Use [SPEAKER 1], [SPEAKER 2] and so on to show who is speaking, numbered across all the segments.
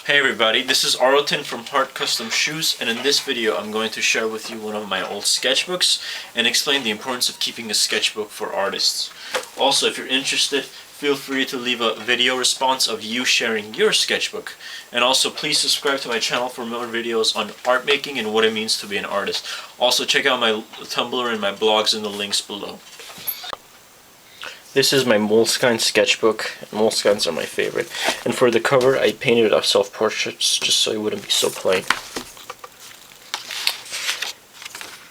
[SPEAKER 1] Hey everybody, this is Arlton from Heart Custom Shoes, and in this video I'm going to share with you one of my old sketchbooks and explain the importance of keeping a sketchbook for artists. Also, if you're interested, feel free to leave a video response of you sharing your sketchbook. And also, please subscribe to my channel for more videos on art making and what it means to be an artist. Also, check out my Tumblr and my blogs in the links below. This is my Moleskine sketchbook. Moleskines are my favorite. And for the cover, I painted it up self-portraits just so it wouldn't be so plain.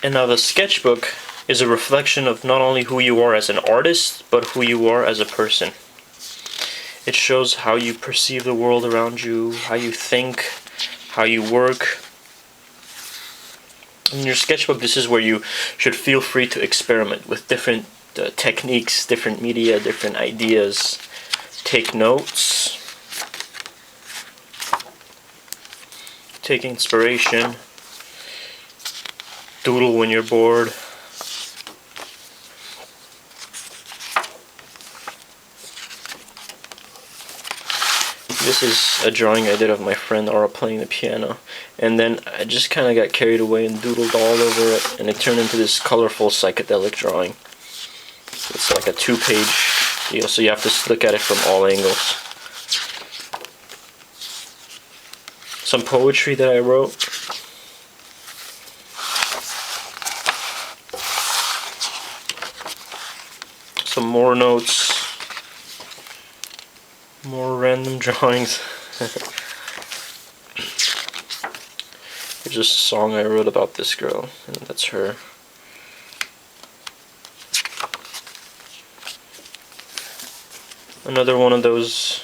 [SPEAKER 1] And now the sketchbook is a reflection of not only who you are as an artist, but who you are as a person. It shows how you perceive the world around you, how you think, how you work. In your sketchbook, this is where you should feel free to experiment with different techniques, different media, different ideas. Take notes, take inspiration, doodle when you're bored. This is a drawing I did of my friend Aura playing the piano, and then I just kind of got carried away and doodled all over it, and it turned into this colorful psychedelic drawing. It's like a 2-page deal, so you have to look at it from all angles. Some poetry that I wrote. Some more notes. More random drawings. There's a song I wrote about this girl, and that's her. Another one of those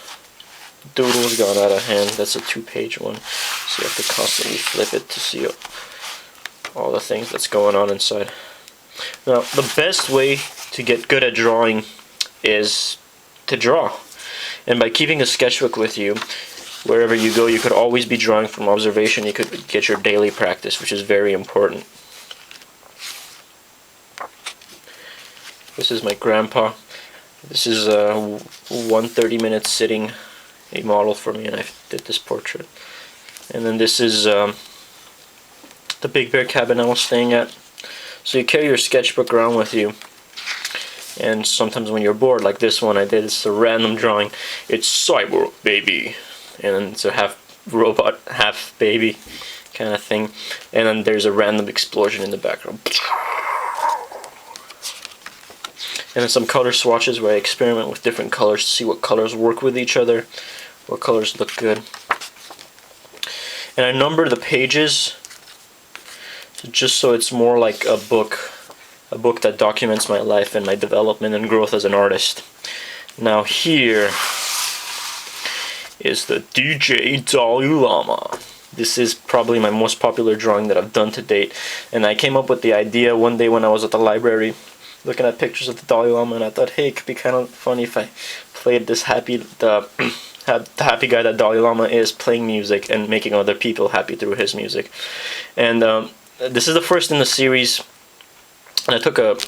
[SPEAKER 1] doodles got out of hand. That's a 2-page one, so you have to constantly flip it to see all the things that's going on inside. Now, the best way to get good at drawing is to draw. And by keeping a sketchbook with you, wherever you go, you could always be drawing from observation. You could get your daily practice, which is very important. This is my grandpa. This is one 30-minute sitting, a model for me, and I did this portrait. And then this is the Big Bear cabin I was staying at. So you carry your sketchbook around with you, and sometimes when you're bored, like this one I did, it's a random drawing. It's cyborg baby, and it's a half robot, half baby kind of thing. And then there's a random explosion in the background. And then some color swatches where I experiment with different colors to see what colors work with each other, what colors look good. And I number the pages just so it's more like a book that documents my life and my development and growth as an artist. Now here is the DJ Dalai Lama. This is probably my most popular drawing that I've done to date, and I came up with the idea one day when I was at the library looking at pictures of the Dalai Lama, and I thought, hey, it could be kind of funny if I played this the happy guy that Dalai Lama is, playing music and making other people happy through his music. And this is the first in the series, and I took a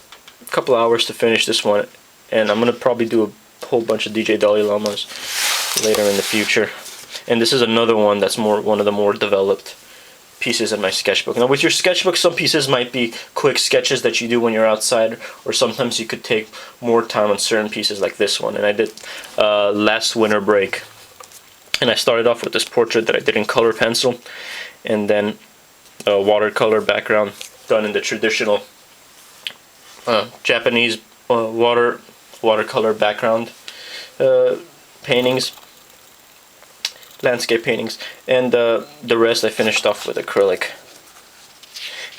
[SPEAKER 1] couple hours to finish this one, and I'm going to probably do a whole bunch of DJ Dalai Lamas later in the future. And this is another one that's one of the more developed pieces in my sketchbook. Now with your sketchbook, some pieces might be quick sketches that you do when you're outside, or sometimes you could take more time on certain pieces like this one. And I did last winter break, and I started off with this portrait that I did in color pencil, and then a watercolor background done in the traditional Japanese watercolor background paintings, landscape paintings, and the rest I finished off with acrylic.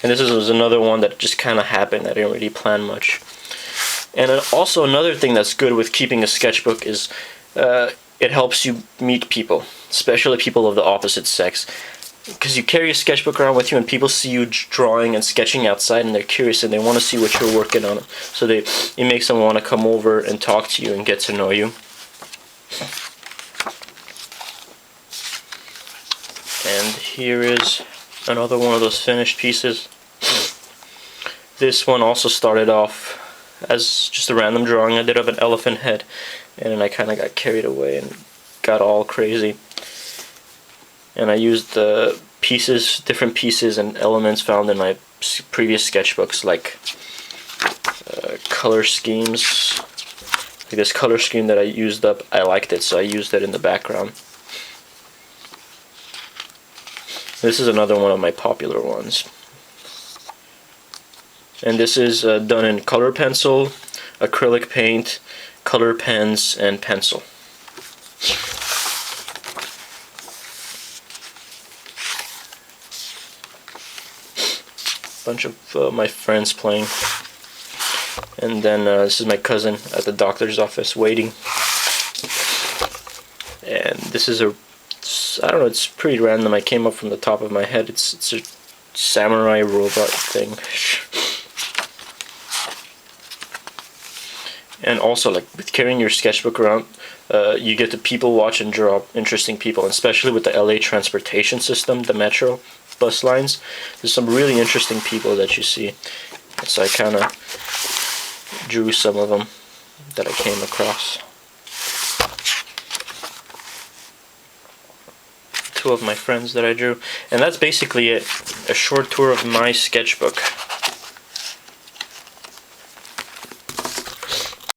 [SPEAKER 1] And this was another one that just kind of happened. I didn't really plan much. And also another thing that's good with keeping a sketchbook is it helps you meet people, especially people of the opposite sex, because you carry a sketchbook around with you and people see you drawing and sketching outside, and they're curious and they want to see what you're working on, so it makes them want to come over and talk to you and get to know you. And here is another one of those finished pieces. This one also started off as just a random drawing I did of an elephant head, and then I kind of got carried away and got all crazy. and I used the different pieces and elements found in my previous sketchbooks, like color schemes. Like this color scheme that I used up, I liked it, so I used it in the background. This is another one of my popular ones. And this is done in color pencil, acrylic paint, color pens, and pencil. Bunch of my friends playing. And then this is my cousin at the doctor's office waiting. And this is I don't know, it's pretty random. I came up from the top of my head. It's a samurai robot thing. And also, like, with carrying your sketchbook around, you get to people watch and draw interesting people, and especially with the LA transportation system, the metro bus lines. There's some really interesting people that you see. So I kind of drew some of them that I came across. Two of my friends that I drew. And that's basically it. A short tour of my sketchbook.